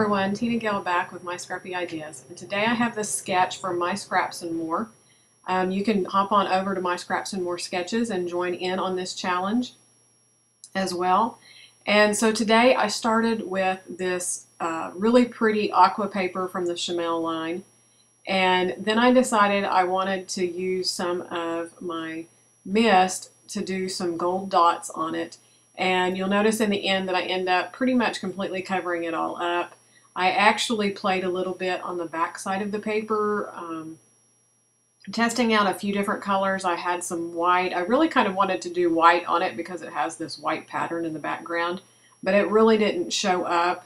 everyone, TinaGale back with my scrappy ideas, and today I have this sketch from My Scraps and More. You can hop on over to My Scraps and More sketches and join in on this challenge as well. And so today I started with this really pretty aqua paper from the Chamel line, and then I decided I wanted to use some of my mist to do some gold dots on it. And you'll notice in the end that I end up pretty much completely covering it all up. I actually played a little bit on the back side of the paper, testing out a few different colors. I had some white. I really kind of wanted to do white on it because it has this white pattern in the background, but it really didn't show up.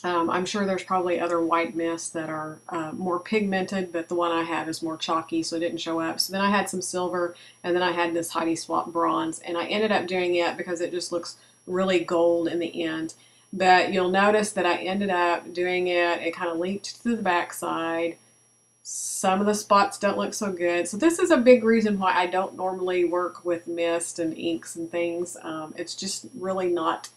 I'm sure there's probably other white mists that are more pigmented, but the one I have is more chalky, so it didn't show up. So then I had some silver, and then I had this Heidi Swap bronze, and I ended up doing it because it just looks really gold in the end. But you'll notice that I ended up doing it, it kind of leaked to the back side. Some of the spots don't look so good. So this is a big reason why I don't normally work with mist and inks and things. It's just really not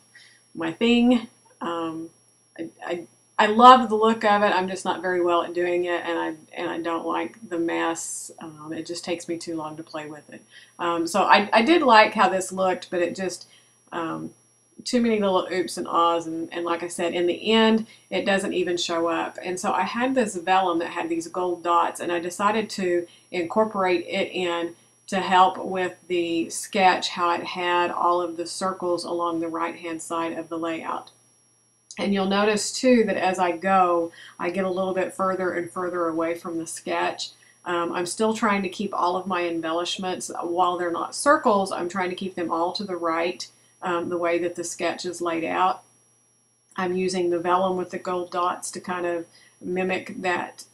my thing. I love the look of it. I'm just not very well at doing it, and I don't like the mess. It just takes me too long to play with it. So I did like how this looked, but it just too many little oops and ahs, and like I said, in the end, it doesn't even show up. And so I had this vellum that had these gold dots, and I decided to incorporate it in to help with the sketch, how it had all of the circles along the right-hand side of the layout. And you'll notice too that as I go, I get a little bit further and further away from the sketch. I'm still trying to keep all of my embellishments, while they're not circles, I'm trying to keep them all to the right, the way that the sketch is laid out. I'm using the vellum with the gold dots to kind of mimic that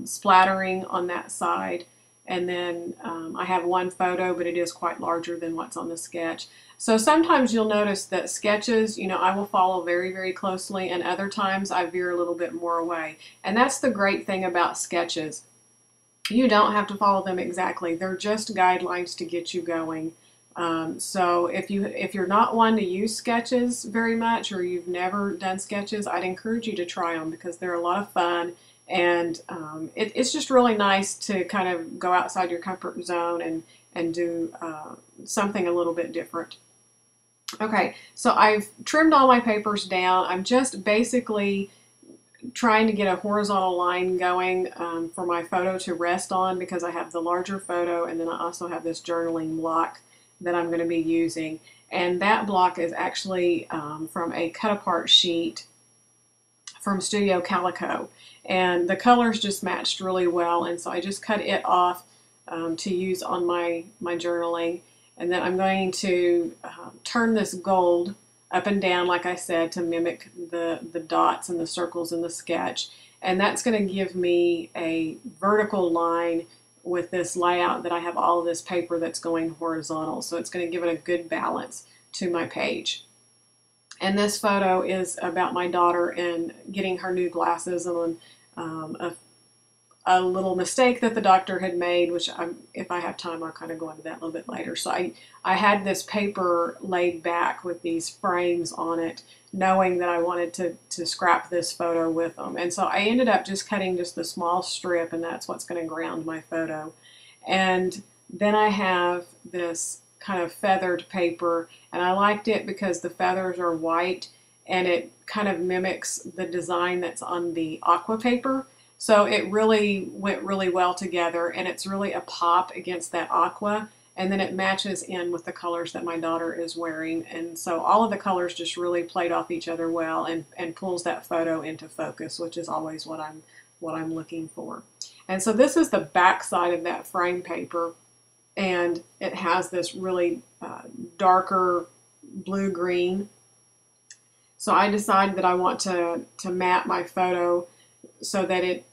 splattering on that side. And then I have one photo, but it is quite larger than what's on the sketch. So sometimes you'll notice that sketches, I will follow very, very closely, and other times I veer a little bit more away. And that's the great thing about sketches. You don't have to follow them exactly. They're just guidelines to get you going. So if you're not one to use sketches very much, or you've never done sketches, I'd encourage you to try them because they're a lot of fun. And it's just really nice to kind of go outside your comfort zone and do something a little bit different. Okay, so I've trimmed all my papers down. I'm just basically trying to get a horizontal line going for my photo to rest on, because I have the larger photo, and then I also have this journaling block that I'm going to be using. And that block is actually from a cut-apart sheet from Studio Calico, and the colors just matched really well, and so I just cut it off to use on my journaling. And then I'm going to turn this gold up and down, like I said, to mimic the dots and the circles in the sketch, and that's going to give me a vertical line with this layout that I have all of this paper that's going horizontal, so it's going to give it a good balance to my page. And this photo is about my daughter and getting her new glasses, and a little mistake that the doctor had made, which if I have time, I'll kind of go into that a little bit later. So I had this paper laid back with these frames on it, knowing that I wanted to scrap this photo with them. And so I ended up just cutting just the small strip, and that's what's going to ground my photo. And then I have this kind of feathered paper, and I liked it because the feathers are white, and it kind of mimics the design that's on the aqua paper. So it really went really well together, and it's really a pop against that aqua, and then it matches in with the colors that my daughter is wearing. And so all of the colors just really played off each other well, and pulls that photo into focus, which is always what I'm looking for. And so this is the back side of that frame paper, and it has this really darker blue-green. So I decided that I want to map my photo so that it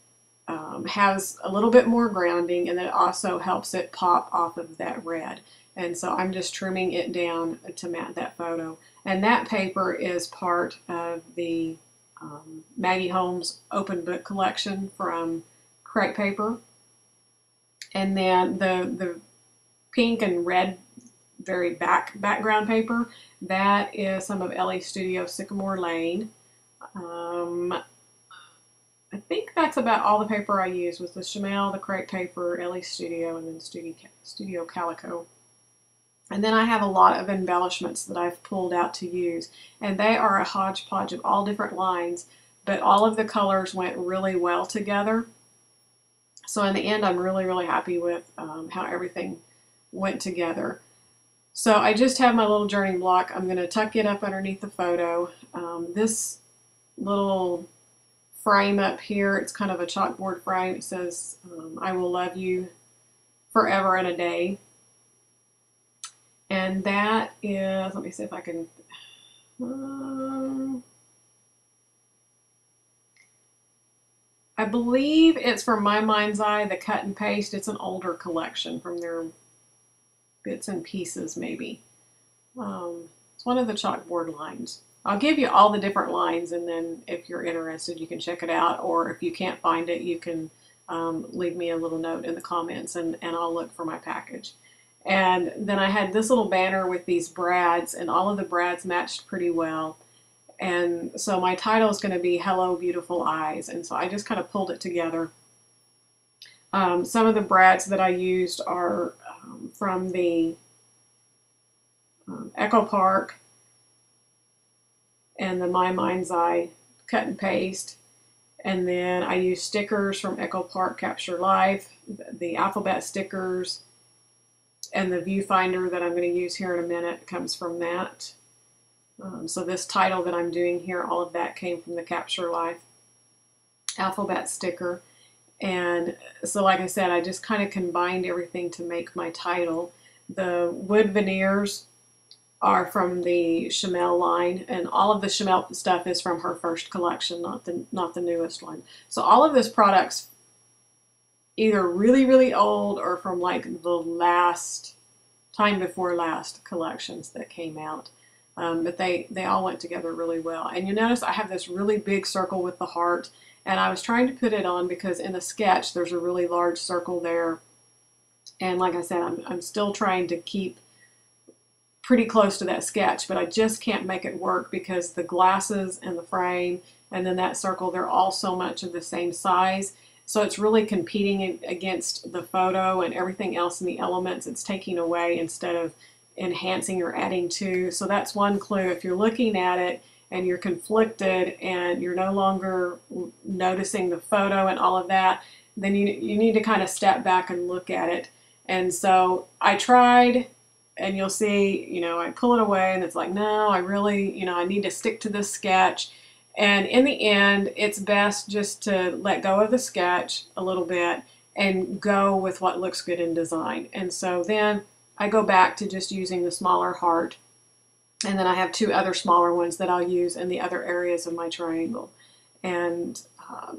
has a little bit more grounding, and then it also helps it pop off of that red. And so I'm just trimming it down to mat that photo. And that paper is part of the Maggie Holmes open book collection from Crepe Paper. And then the pink and red very background paper, that is some of Ellie's Studio Sycamore Lane. Um, I think that's about all the paper I used was the Chamel, the crepe paper, Ellie Studio, and then Studio Calico. And then I have a lot of embellishments that I've pulled out to use. And they are a hodgepodge of all different lines, but all of the colors went really well together. So in the end, I'm really, really happy with how everything went together. So I just have my little journey block. I'm going to tuck it up underneath the photo. This little frame up here, it's kind of a chalkboard frame. It says, I will love you forever and a day. And that is, let me see if I can, I believe it's from My Mind's Eye, the cut and paste. It's an older collection from their bits and pieces, maybe. It's one of the chalkboard lines. I'll give you all the different lines, and then if you're interested, you can check it out, or if you can't find it, you can leave me a little note in the comments, and I'll look for my package. And then I had this little banner with these brads, and all of the brads matched pretty well. And so my title is going to be Hello Beautiful Eyes, and so I just kind of pulled it together. Some of the brads that I used are from the Echo Park and the My Mind's Eye cut and paste. And then I used stickers from Echo Park Capture Life, the alphabet stickers, and the viewfinder that I'm going to use here in a minute comes from that. So this title that I'm doing here, all of that came from the Capture Life alphabet sticker. And so like I said, I just kind of combined everything to make my title. The wood veneers are from the Chamel line, and all of the Chamel stuff is from her first collection, not the newest one. So all of this product's either really, really old or from like the last time before last collections that came out. But they all went together really well. And you notice I have this really big circle with the heart, and I was trying to put it on because in the sketch there's a really large circle there. And like I said, I'm still trying to keep pretty close to that sketch, but I just can't make it work because the glasses and the frame and then that circle, they're all so much of the same size. So it's really competing against the photo, and everything else in the elements it's taking away instead of enhancing or adding to. So that's one clue. If you're looking at it and you're conflicted and you're no longer noticing the photo and all of that, then you need to kind of step back and look at it. And so I tried, and you'll see, you know, I pull it away and it's like, no, I really, you know, I need to stick to this sketch. And in the end, it's best just to let go of the sketch a little bit and go with what looks good in design. And so then I go back to just using the smaller heart, and then I have two other smaller ones that I'll use in the other areas of my triangle, and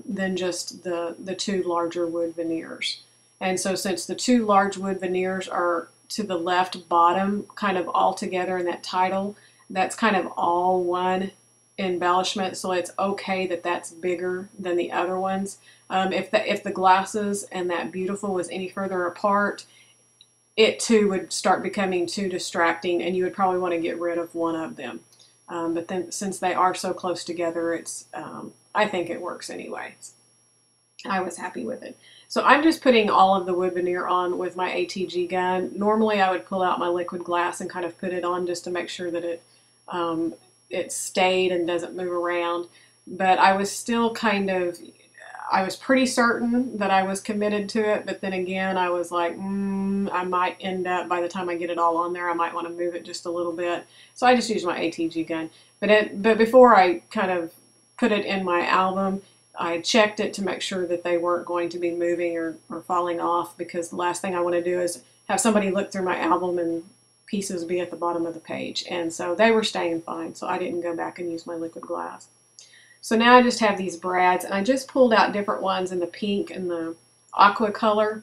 then just the two larger wood veneers. And so since the two large wood veneers are to the left bottom kind of all together in that title, that's kind of all one embellishment, so it's okay that that's bigger than the other ones. If the glasses and that beautiful was any further apart, it too would start becoming too distracting, and you would probably want to get rid of one of them. But then since they are so close together, it's I think it works anyway. I was happy with it. So I'm just putting all of the wood veneer on with my ATG gun. Normally I would pull out my liquid glass and kind of put it on just to make sure that it stayed and doesn't move around. But I was still kind of, I was pretty certain that I was committed to it, but then again I was like, I might end up, by the time I get it all on there, I might want to move it just a little bit. So I just used my ATG gun. But before I kind of put it in my album, I checked it to make sure that they weren't going to be moving or falling off, because the last thing I want to do is have somebody look through my album and pieces be at the bottom of the page. And so they were staying fine, so I didn't go back and use my liquid glass. So now I just have these brads, and I just pulled out different ones in the pink and the aqua color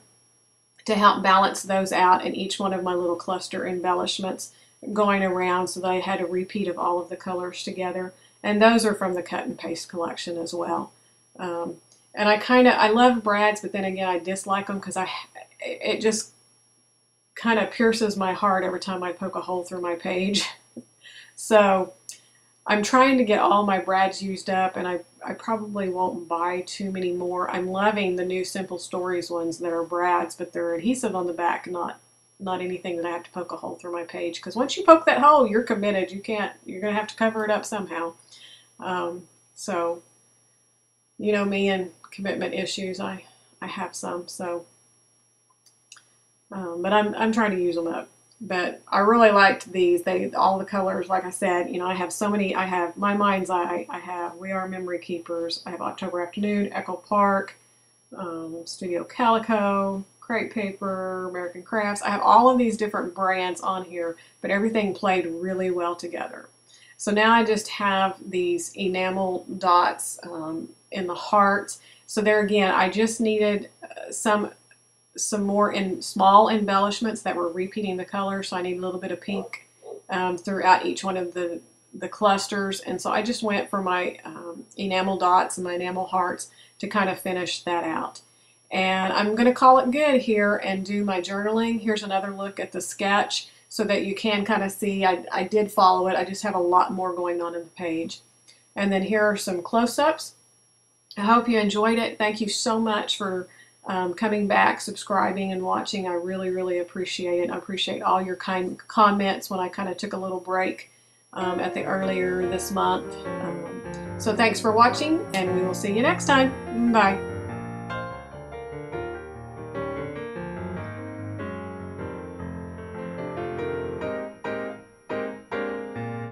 to help balance those out in each one of my little cluster embellishments going around, so that I had a repeat of all of the colors together. And those are from the cut and paste collection as well. And I love brads, but then again I dislike them because it just kind of pierces my heart every time I poke a hole through my page. So I'm trying to get all my brads used up, and I probably won't buy too many more. I'm loving the new Simple Stories ones that are brads, but they're adhesive on the back, not anything that I have to poke a hole through my page. Because once you poke that hole, you're committed. You can't. You're gonna have to cover it up somehow. So, you know me and commitment issues. I have some. So, but I'm trying to use them up. But I really liked these. All the colors, like I said, you know, I have so many. I have My Mind's Eye. I have We Are Memory Keepers. I have October Afternoon, Echo Park, Studio Calico, Crepe Paper, American Crafts. I have all of these different brands on here, but everything played really well together. So now I just have these enamel dots in the heart. So there again, I just needed some more small embellishments that were repeating the color. So I need a little bit of pink throughout each one of the clusters. And so I just went for my enamel dots and my enamel hearts to kind of finish that out. And I'm going to call it good here and do my journaling. Here's another look at the sketch so that you can kind of see I did follow it. I just have a lot more going on in the page. And then here are some close-ups. I hope you enjoyed it. Thank you so much for coming back, subscribing, and watching. I really, really appreciate it. I appreciate all your kind comments when I kind of took a little break at the earlier this month. So thanks for watching, and we will see you next time. Bye.